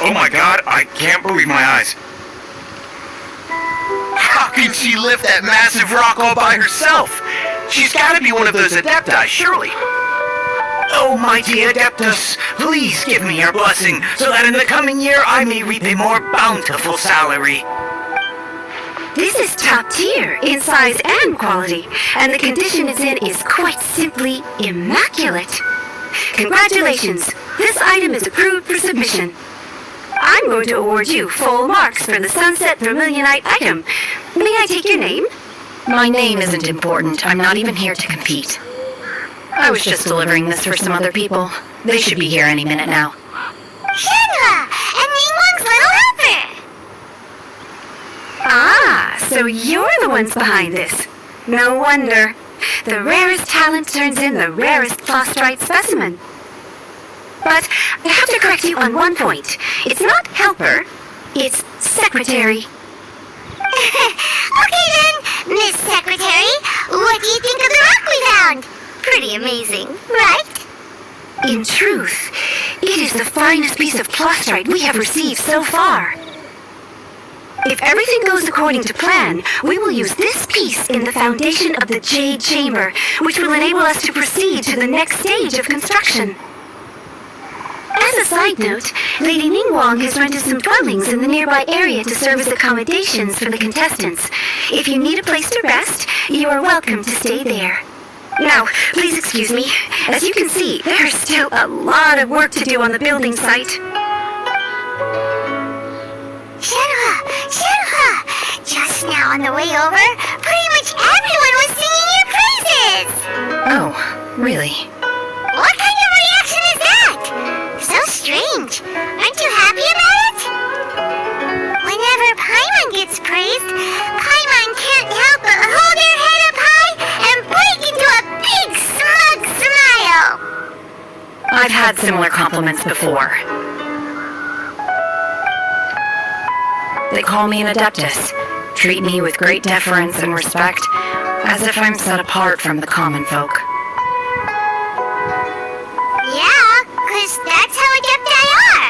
Oh my god, I can't believe my eyes. How can she lift that massive rock all by herself? She's gotta be one of those adepti, surely. Oh, mighty Adeptus, please give me your blessing, so that in the coming year I may reap a more bountiful salary. This is top tier in size and quality, and the condition it's in is quite simply immaculate. Congratulations, this item is approved for submission. I'm going to award you full marks for the Sunset Vermilionite item. May I take your name? My name isn't important. I'm not even here to compete. I was just delivering this for some other people. They should be here any minute now. Shenhua! And Ningguang's little helper! Ah, so you're the ones behind this. No wonder. The rarest talent turns in the rarest Plostrite specimen. But I have to correct you on one point. It's not helper, it's secretary. Okay then, Miss Secretary, what do you think of the rock we found? Pretty amazing, right? In truth, it is the finest piece of Plostrite we have received so far. If everything goes according to plan, we will use this piece in the foundation of the Jade Chamber, which will enable us to proceed to the next stage of construction. As a side note, Lady Ningguang has rented some dwellings in the nearby area to serve as accommodations for the contestants. If you need a place to rest, you are welcome to stay there. Now, please excuse me. As you can see, there's still a lot of work to do on the building site. Shenhua! Just now on the way over, pretty much everyone was singing your praises! Oh, really? What kind of reaction is that? So strange. Aren't you happy about it? Whenever Paimon gets praised, Paimon can't help but hold their head up high and break into a big smug smile. I've had similar compliments before. They call me an Adeptus, treat me with great deference and respect, as if I'm set apart from the common folk. Yeah, 'cause that's how adepti are.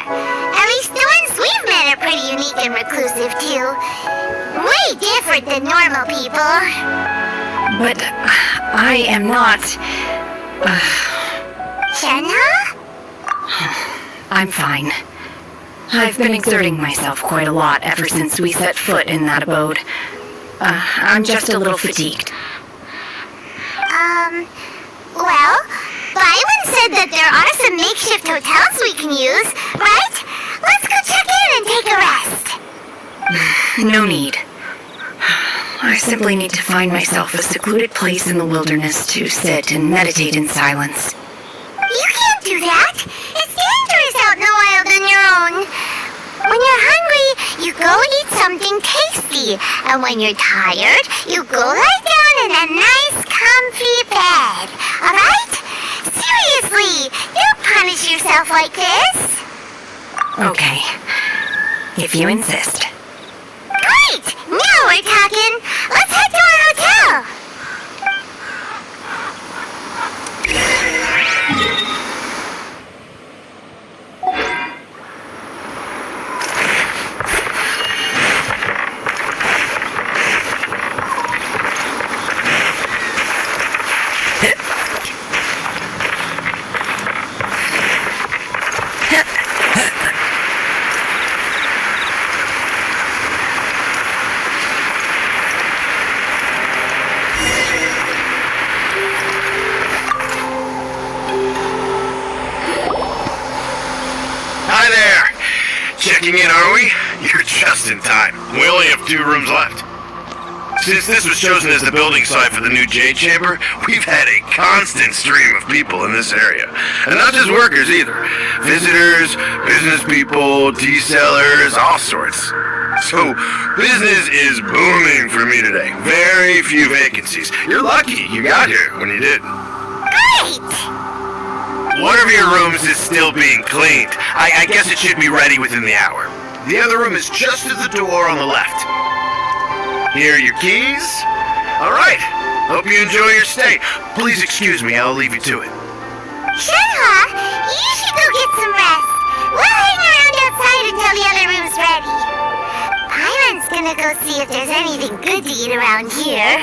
At least the ones we've met are pretty unique and reclusive too. Way different than normal people. But I am not... Shenhua? I'm fine. I've been exerting myself quite a lot ever since we set foot in that abode. I'm just a little fatigued. Well, Byron said that there are some makeshift hotels we can use, right? Let's go check in and take a rest. No need. I simply need to find myself a secluded place in the wilderness to sit and meditate in silence. You can't do that. It's dangerous out in the wild on your own. When you're hungry, you go eat something tasty. And when you're tired, you go lie down in a nice, comfy bed. Alright? Seriously, don't punish yourself like this. Okay. If you insist. Great! Now we're talking. Let's head to our hotel. Checking in, are we? You're just in time. We only have 2 rooms left. Since this was chosen as the building site for the new Jade Chamber, we've had a constant stream of people in this area. And not just workers either. Visitors, business people, tea sellers, all sorts. So, business is booming for me today. Very few vacancies. You're lucky you got here when you did. Great! One of your rooms is still being cleaned. I guess it should be ready within the hour. The other room is just at the door on the left. Here are your keys. All right. Hope you enjoy your stay. Please excuse me, I'll leave you to it. Shenhua, you should go get some rest. We'll hang around outside until gonna go see if there's anything good to eat around here.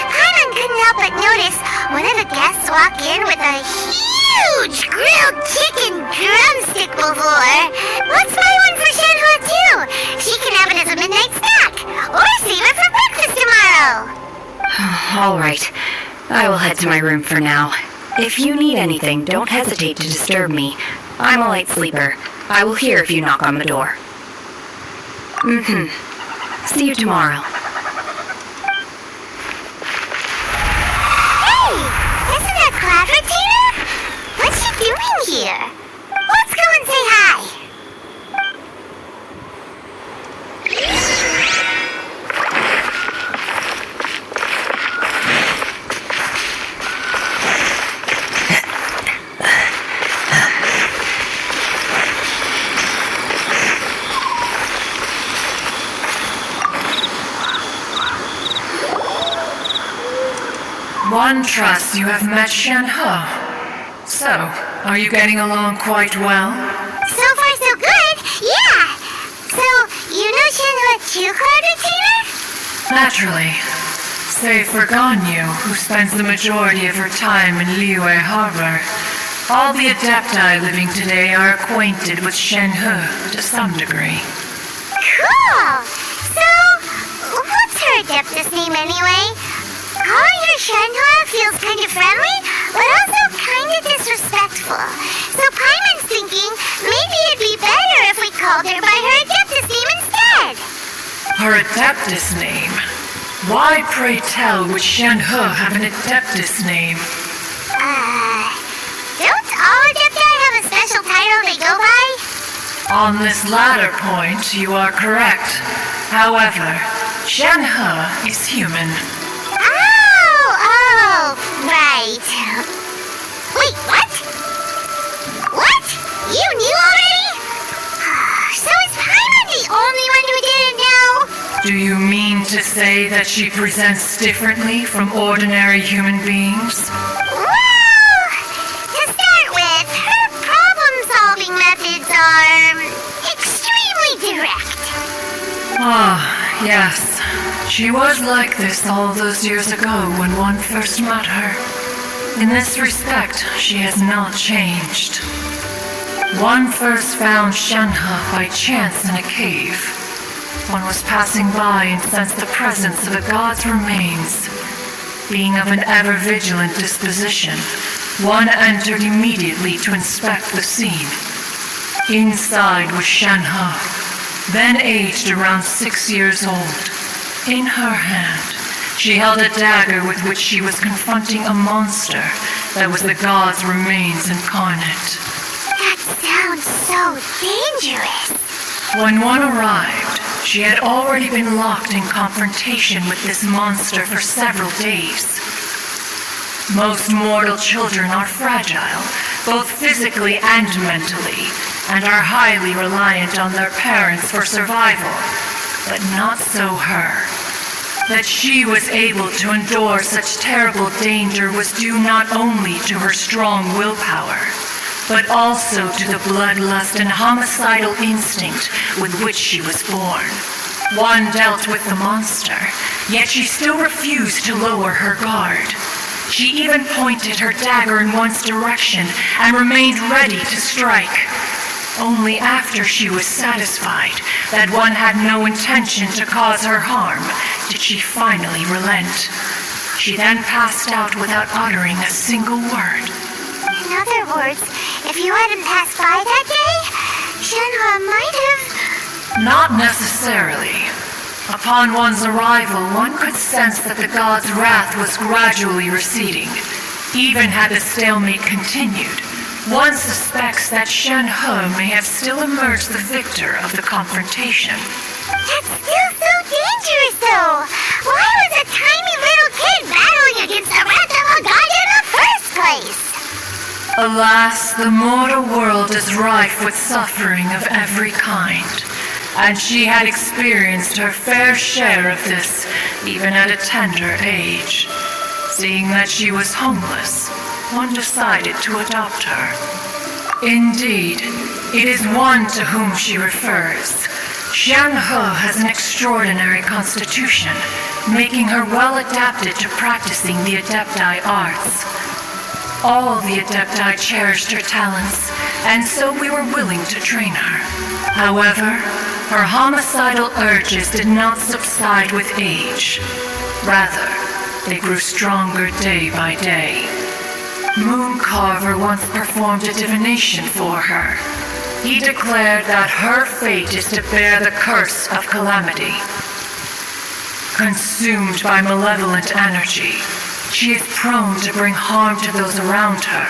Paimon couldn't help but notice one of the guests walk in with a huge grilled chicken drumstick before. Let's buy one for Shenhua too. She can have it as a midnight snack, or save it for breakfast tomorrow. All right. I will head to my room for now. If you need anything, don't hesitate to disturb me. I'm a light sleeper. I will hear if you knock on the door. See you tomorrow. Hey! Isn't that Cloud Retainer? What's she doing here? Let's go and say hi. One trusts you have met Shenhua. So, are you getting along quite well? So far so good, yeah. So, you know Shenhua too, Cloud Retainer? Naturally. Save for Ganyu, who spends the majority of her time in Liyue Harbor. All the Adepti living today are acquainted with Shenhua to some degree. Cool! So, what's her Adeptus name anyway? Calling her Shenhua feels kind of friendly, but also kind of disrespectful. So Paimon's thinking maybe it'd be better if we called her by her Adeptus name instead. Her Adeptus name? Why, pray tell, would Shenhua have an Adeptus name? Don't all Adepti have a special title they go by? On this latter point, you are correct. However, Shenhua is human. Oh, right. Wait, what? What? You knew already? So is Paimon the only one who didn't know? Do you mean to say that she presents differently from ordinary human beings? Well, to start with, her problem-solving methods are extremely direct. Ah, yes. She was like this all those years ago when one first met her. In this respect, she has not changed. One first found Shenhua by chance in a cave. One was passing by and sensed the presence of a god's remains. Being of an ever-vigilant disposition, one entered immediately to inspect the scene. Inside was Shenhua, then aged around 6 years old. In her hand, she held a dagger with which she was confronting a monster that was the god's remains incarnate. That sounds so dangerous. When one arrived, she had already been locked in confrontation with this monster for several days. Most mortal children are fragile, both physically and mentally, and are highly reliant on their parents for survival. But not so her. That she was able to endure such terrible danger was due not only to her strong willpower, but also to the bloodlust and homicidal instinct with which she was born. One dealt with the monster, yet she still refused to lower her guard. She even pointed her dagger in one's direction and remained ready to strike. Only after she was satisfied that one had no intention to cause her harm did she finally relent. She then passed out without uttering a single word. In other words, if you hadn't passed by that day, Shenhua might have... Not necessarily. Upon one's arrival, one could sense that the god's wrath was gradually receding. Even had the stalemate continued, one suspects that Shenhua may have still emerged the victor of the confrontation. That's still so dangerous, though. Why was a tiny little kid battling against the wrath of a god in the first place? Alas, the mortal world is rife with suffering of every kind, and she had experienced her fair share of this, even at a tender age. Seeing that she was homeless, one decided to adopt her. Indeed, it is one to whom she refers, Xianhe has an extraordinary constitution, making her well adapted to practicing the Adepti arts. All the Adepti cherished her talents, and so we were willing to train her. However, her homicidal urges did not subside with age. Rather, they grew stronger day by day. Mooncarver once performed a divination for her. He declared that her fate is to bear the curse of calamity. Consumed by malevolent energy, she is prone to bring harm to those around her.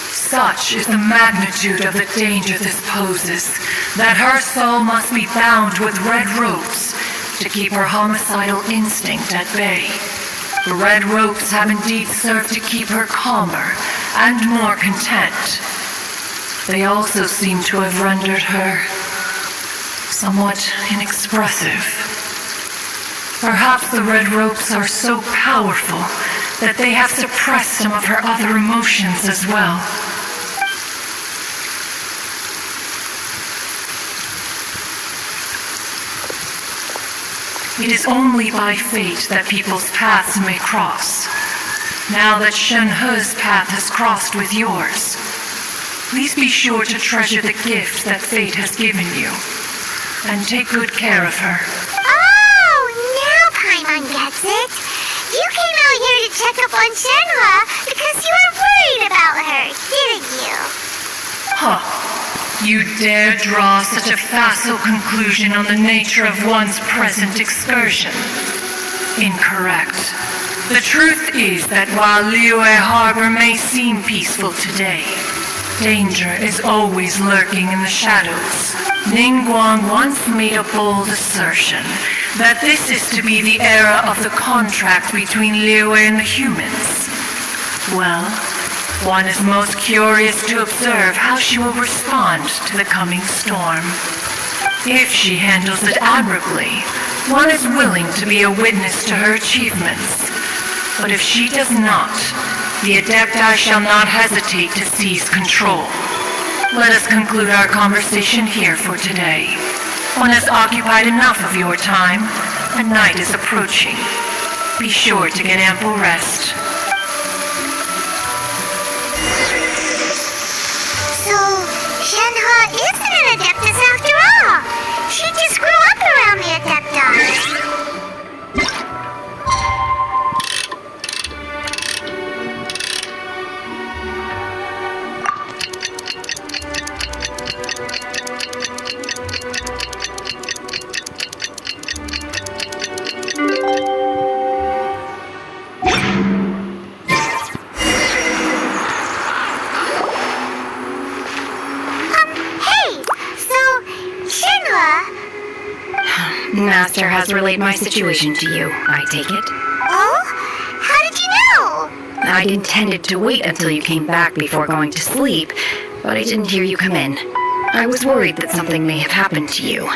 Such is the magnitude of the danger this poses, that her soul must be bound with red ropes to keep her homicidal instinct at bay. The red ropes have indeed served to keep her calmer and more content. They also seem to have rendered her somewhat inexpressive. Perhaps the red ropes are so powerful that they have suppressed some of her other emotions as well. It is only by fate that people's paths may cross. Now that Shenhe's path has crossed with yours, please be sure to treasure the gift that fate has given you, and take good care of her. Oh, now Paimon gets it. You came out here to check up on Shenhe because you were worried about her, didn't you? Huh. You dare draw such a facile conclusion on the nature of one's present excursion? Incorrect. The truth is that while Liyue Harbor may seem peaceful today, danger is always lurking in the shadows. Ningguang once made a bold assertion that this is to be the era of the contract between Liyue and the humans. Well, one is most curious to observe how she will respond to the coming storm. If she handles it admirably, one is willing to be a witness to her achievements. But if she does not, the Adepti shall not hesitate to seize control. Let us conclude our conversation here for today. One has occupied enough of your time, and night is approaching. Be sure to get ample rest. So, Shenhe isn't an Adeptus after all. She just grew up around the Adepti. Master has relayed my situation to you, I take it. Oh? How did you know? I'd intended to wait until you came back before going to sleep, but I didn't hear you come in. I was worried that something may have happened to you.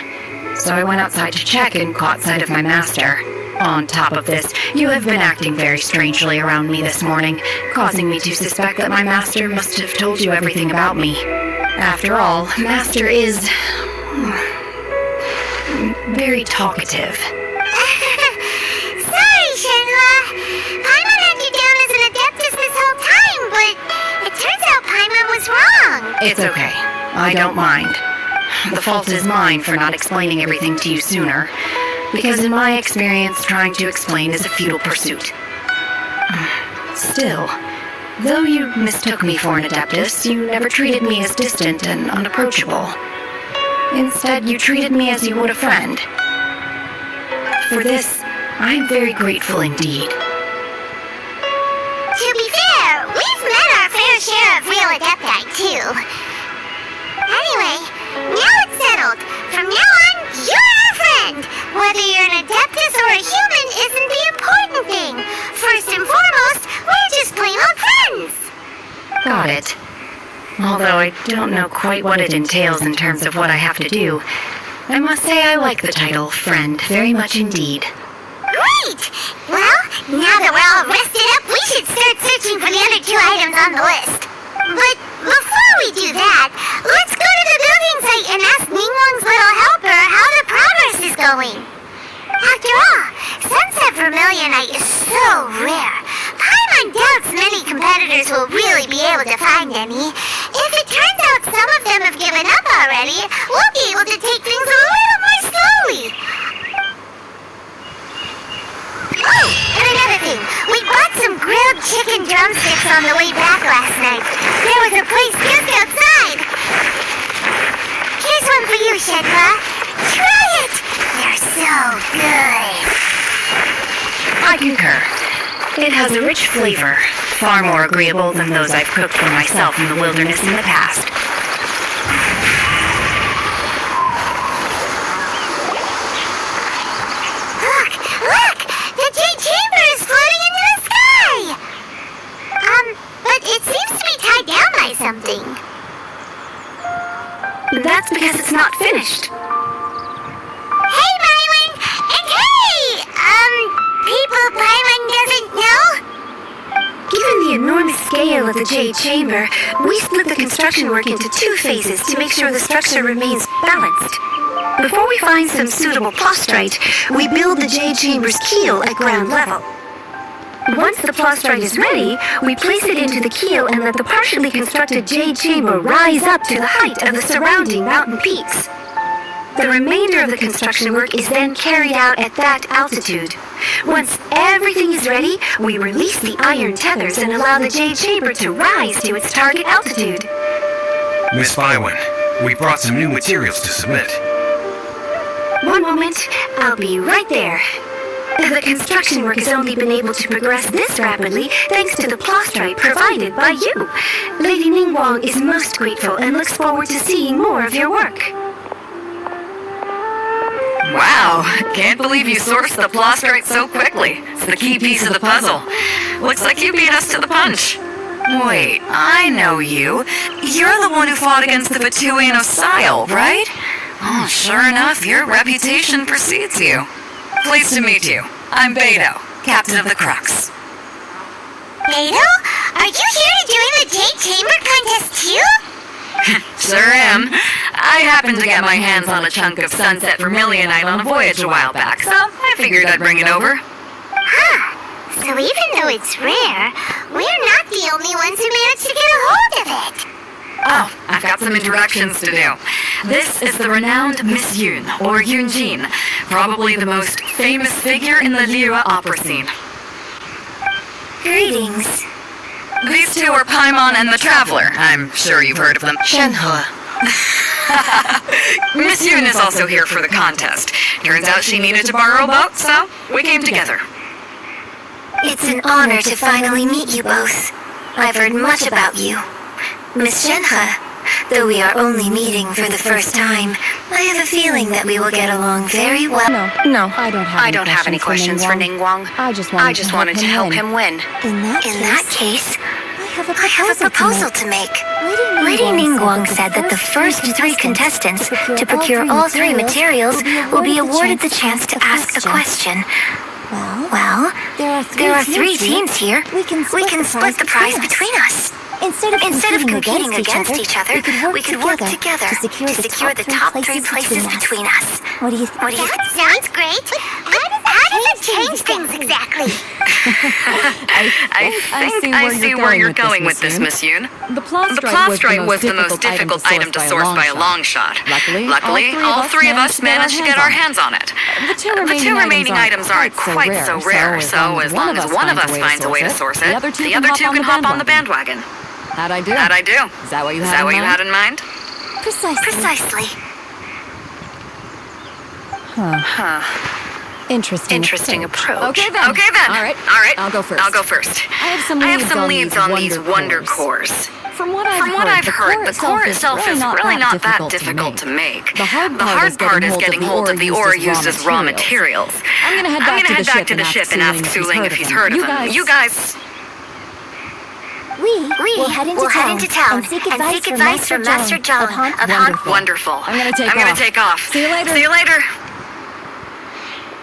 So I went outside to check and caught sight of my master. On top of this, you have been acting very strangely around me this morning, causing me to suspect that my master must have told you everything about me. After all, Master is very talkative. Sorry, Shenhe. Paimon had you down as an Adeptus this whole time, but it turns out Paimon was wrong. It's okay. I don't mind. The fault is mine for not explaining everything to you sooner, because in my experience, trying to explain is a futile pursuit. Still, though you mistook me for an Adeptus, you never treated me as distant and unapproachable. Instead, you treated me as you would a friend. For this, I am very grateful indeed. To be fair, we've met our fair share of real Adepti, too. Anyway, now it's settled. From now on, you're our friend. Whether you're an Adeptus or a human isn't the important thing. First and foremost, we're just plain old friends. Got it. Although I don't know quite what it entails in terms of what I have to do, I must say I like the title Friend very much indeed. Great! Well, now that we're all rested up, we should start searching for the other 2 items on the list. But before we do that, let's go to the building site and ask Ningguang's little helper how mind, Emmy. If it turns out some of them have given up already, we'll be able to take things a little more slowly. Oh, and another thing. We bought some grilled chicken drumsticks on the way back last night. There was a place just outside. Here's one for you, Shenhua. Try it. They're so good. I concur. It has a rich flavor, far more agreeable than those I've cooked for myself in the wilderness in the past. Look! The jade chamber is floating into the sky! But it seems to be tied down by something. That's because it's not finished. Hey, Byron! And hey! People Byron doesn't know? Given the enormous scale of the Jade Chamber, we split the construction work into 2 phases to make sure the structure remains balanced. Before we find some suitable plastrite, we build the Jade Chamber's keel at ground level. Once the plastrite is ready, we place it into the keel and let the partially constructed Jade Chamber rise up to the height of the surrounding mountain peaks. The remainder of the construction work is then carried out at that altitude. Once everything is ready, we release the iron tethers and allow the Jade Chamber to rise to its target altitude. Miss Byron, we brought some new materials to submit. One moment, I'll be right there. The construction work has only been able to progress this rapidly thanks to the plastrite provided by you. Lady Ningguang is most grateful and looks forward to seeing more of your work. Wow, can't believe you sourced the plastrite so quickly. It's the key piece of the puzzle. Looks like you beat us to the punch. Wait, I know you. You're the one who fought against the Batuian of Sile, right? Oh, sure enough, your reputation precedes you. Pleased to meet you. I'm Beto, captain of the Crux. Beto? Are you here to join the Jade Chamber contest too? Sure am. I happened to get my hands on a chunk of sunset vermilionite on a voyage a while back, so I figured I'd bring it over. Huh. So even though it's rare, we're not the only ones who managed to get a hold of it. Oh, I've got some introductions to do. This is the renowned Miss Yun, or Yunjin, probably the most famous figure in the Liyue opera scene. Greetings. These two are Paimon and the Traveler. I'm sure you've heard of them. Shenhua. Miss Yun is also here for the contest. Turns out she needed to borrow a boat, so we came together. It's an honor to finally meet you both. I've heard much about you. Miss Shenhe, though we are only meeting for the first time, I have a feeling that we will get along very well. No, I don't have any questions for Ningguang. I just wanted to help him win. In that case, I have a proposal to make. Lady Ningguang said that the first 3 contestants to procure all 3 materials will be awarded the chance to ask a question. Well, there are 3 teams here. We can split the prize between us. Instead of competing against each other, we could work together to secure the top 3 places between us. What do you think? That sounds great. But how does it change things exactly? I see where you're going with this, Miss Yun. The plastrite was the most difficult item to source by a long shot. Luckily, all 3 of us managed to get our hands on it. The 2 remaining items aren't quite so rare, so as long as one of us finds a way to source it, the other 2 can hop on the bandwagon. How'd I do? Is that what you had in mind? Precisely. Interesting approach. Okay then. All right. I'll go first. I have some leads on these wonder cores. From what I've heard, the core itself is really not that difficult to make. The hard part is getting hold of the ore used as raw materials. I'm gonna head back to the ship and ask Suling if he's heard of them. You guys... We will head into town and seek advice from Master John of Han. Wonderful. I'm gonna take off. See you later.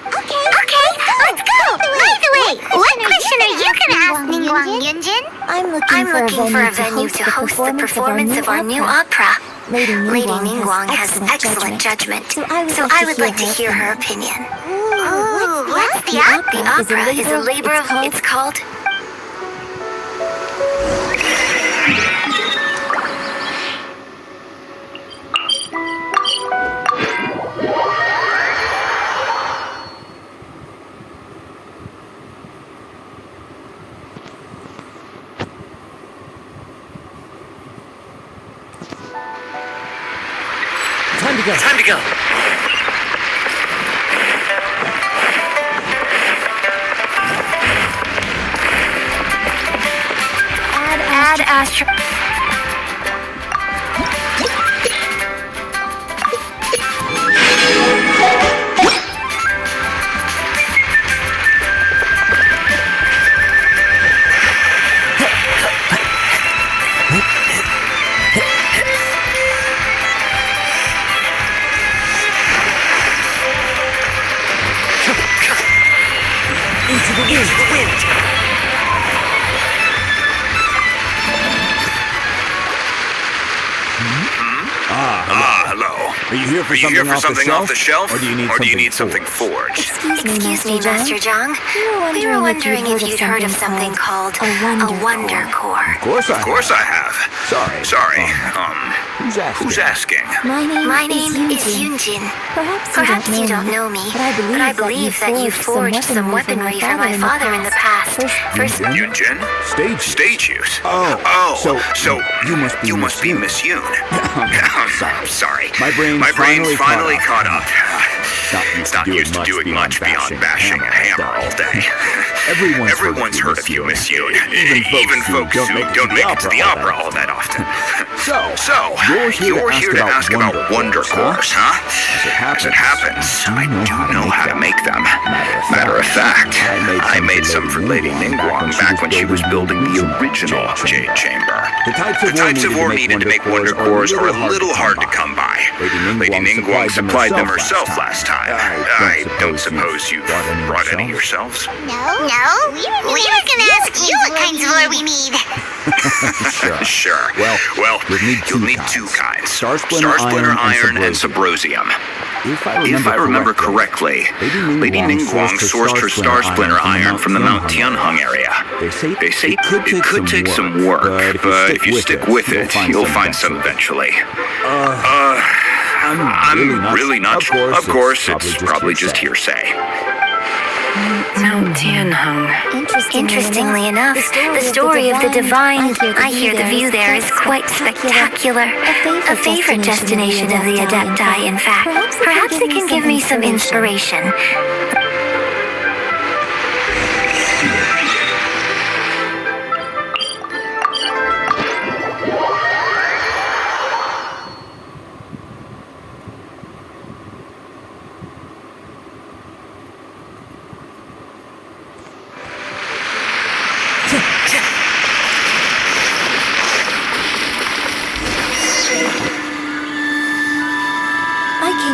Okay, let's go. By the way, what question are you gonna ask Ningguang Yunjin? I'm looking for a venue to host the performance of our new opera. Lady Ningguang has excellent judgment, so I would like to hear her opinion. Ooh, what's the opera? The opera is a labor of... It's called... Time to go. Add astro... Into the wind. Hello. Are you here for something off the shelf? Or do you need something forged? Excuse me, Master Zhang. We were wondering if you'd heard of something called a wonder core. Of course I have. Sorry. Who's asking? My name is Yunjin. Perhaps you don't know me, but I believe that you forged some weaponry for my father in the past. First, Yunjin? Stage use. So you must be Miss Yoon. Sorry. My brain's finally caught up. It's not used to doing much beyond bashing a hammer all day. Everyone's heard of you, Miss Yoon. Even folks who don't make it to the opera all that often. So, you're here to ask about wonder cores, huh? As it happens, I do know how to make them. Matter of fact, I made some for Lady Ningguang back when she was building the original Jade Chamber. The types of ore needed to make wonder cores are a little hard to come by. Lady Ningguang supplied them herself last time. I don't suppose you've brought any yourselves? No. We were gonna ask you what kinds of ore we need. Sure. Well, you'll need two kinds. Star Splinter Iron and Subrosium. If I remember correctly, Lady Ningguang sourced her Star Splinter Iron from the Mount Tianheng area. They say it could take some work, but if you stick with it, you'll find some eventually. I'm really not sure. Of course, it's probably just hearsay. Mount Tianheng. Interestingly enough, the story of the divine, I hear the view there is quite spectacular. A favorite destination of the Adepti, in fact. Perhaps it can give me some inspiration.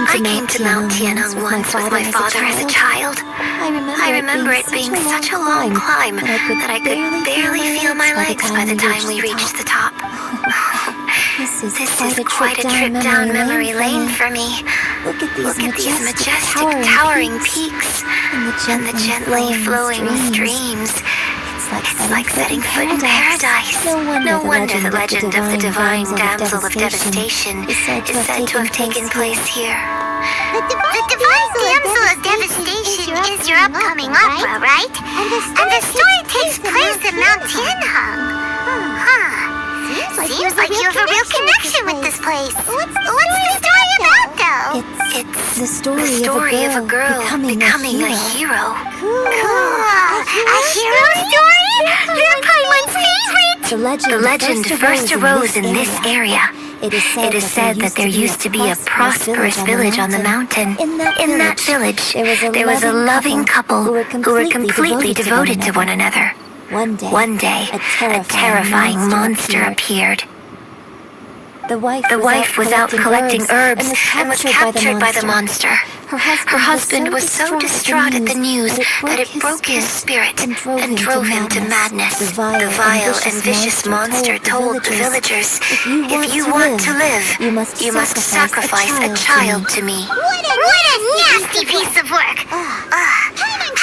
I came to Mount Tianheng once with my father as a child. I remember it being such a long climb that I could barely feel my legs by the time we reached the top. This is quite a trip down memory lane for me. Look at these majestic towering peaks and the gently flowing streams. It's like setting foot in paradise. No wonder the legend of the divine damsel of devastation is said to have taken place here. The divine damsel of devastation is your upcoming opera, right? And the story takes place at Mount Tianheng. Seems like you have a real connection with this place. What's the story about, though? It's the story of a girl becoming a hero. Cool. A hero story? You're Paimon's favorite! The legend first arose in this area. It is said that there used to be a prosperous village on the mountain. In that village, there was a loving couple who were completely devoted to one another. One day, a terrifying monster appeared. The wife was out collecting herbs and was captured by the monster. Her husband was so distraught at the news that it broke his spirit and drove him to madness. The vile and vicious monster told the villagers, "If you want to live, you must sacrifice a child to me." What a nasty piece of work! Paimon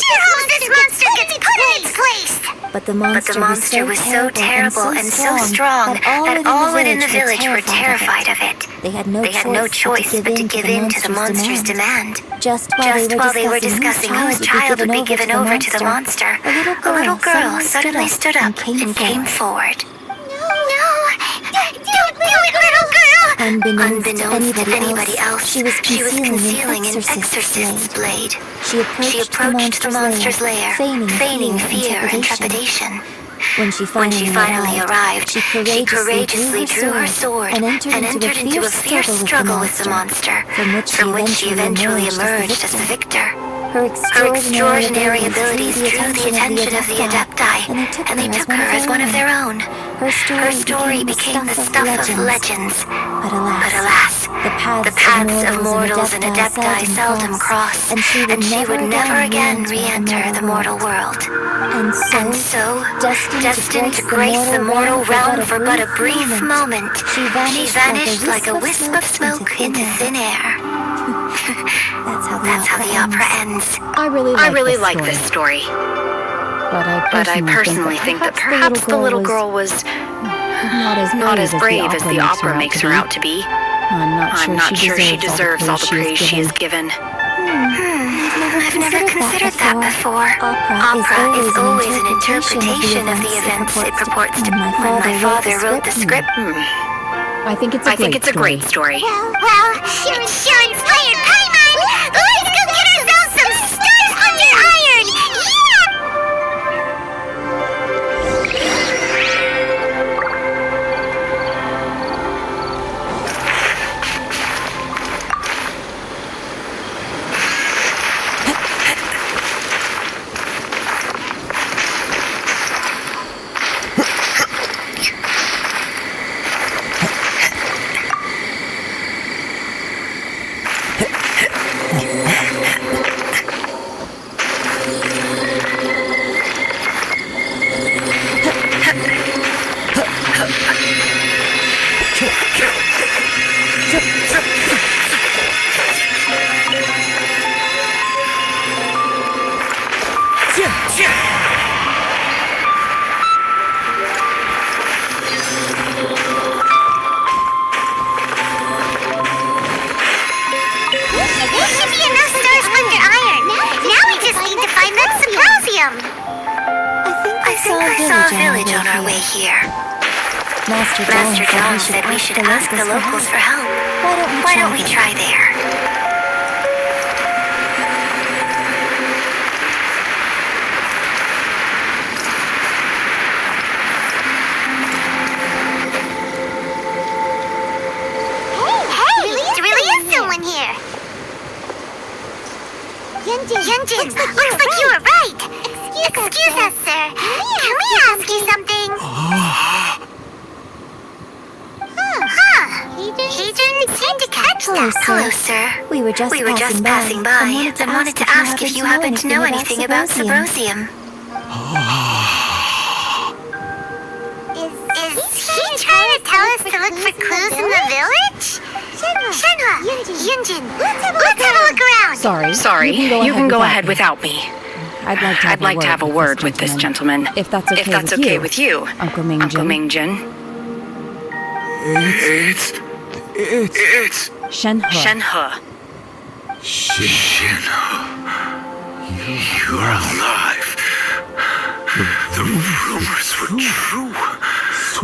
sure hopes this monster gets put in its place! But the monster was so terrible and so strong that all within the village were terrified of it. They had no choice but to give in to the monster's demand. Just while they were discussing whose child would be given over to the monster, a little girl suddenly stood up and came forward. No! Don't do it, little girl! Unbeknownst to anybody else, she was concealing an exorcist's blade. She approached the monster's lair, feigning fear and trepidation. When she finally arrived, she courageously drew her sword and entered into a fierce struggle with the monster, from which she eventually emerged as the victor. Her extraordinary abilities drew the attention of the Adepti, and they took her as one of their own. Her story became the stuff of legends. But alas, the paths of mortals and Adepti seldom cross, and she would never again re-enter the mortal world. And so, destined to grace the mortal realm for but a brief moment, she vanished like a wisp of smoke into thin air. That's how the opera ends. I really like this story. But I personally think that perhaps the little girl was not as brave as the opera makes her out to be. I'm not sure she deserves all the praise she is given. I've never considered that before. Opera is always an interpretation of the events it purports to be. When my father wrote the script, I think it's a great story. Well, sure inspired Paimon! Let's go get ourselves some stars under iron! Yeah! Master John said we should ask the locals for help. Why don't we try there? Hey! There really is someone here. Yunjin, looks like you were right. Excuse us, sir. Can we ask you something? He didn't seem to catch that. Hello, sir. We were just passing by and wanted to ask if you happen to know anything about Sabrosium. Is he trying to tell us to look for clues in the village? Shenhua, Yunjin, let's have a look around. Sorry. You can go ahead without me. I'd like to have a word with this gentleman. If that's okay with you, Uncle Mingjin. It's Shenhe. You're alive. The rumors were true.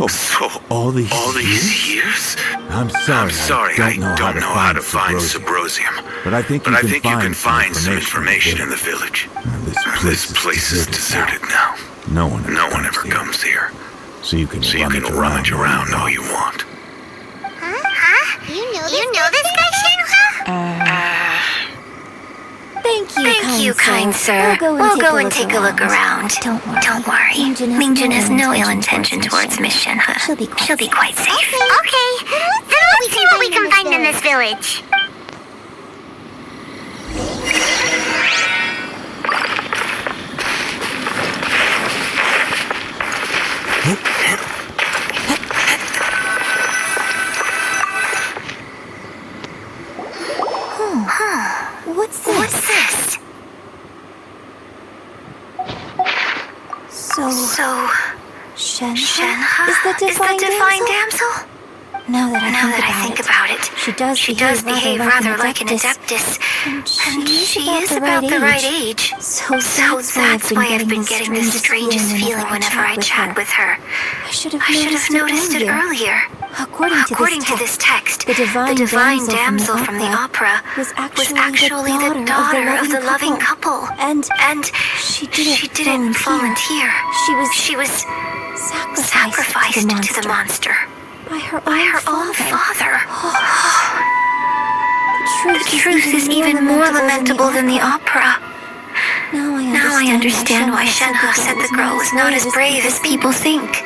So all these years? I'm sorry, I don't know how to find Sabrosium. But I think you can find some information in the village. This place is deserted now. No one ever comes here. So you can rummage around all you want. You know this guy, Shenhua? Thank you, kind sir. We'll go and take a look around. Don't worry. Mingjin has no ill intention towards Miss Shenhe. She'll be quite safe. Okay, then let's see what we can find in this village. What's this? So, Shenhe is the divine damsel? Now that I think about it, she does behave rather like an adeptus, and she is about the right age. So that's why I've been getting the strangest feeling whenever I chat with her. I should have noticed it earlier. According to this text, the divine damsel from the opera was actually the daughter of the loving couple. And she didn't volunteer. She was sacrificed to the monster by her own father. The truth is even more lamentable than the opera. Now I understand why Shenhe said the girl was not as brave as people think.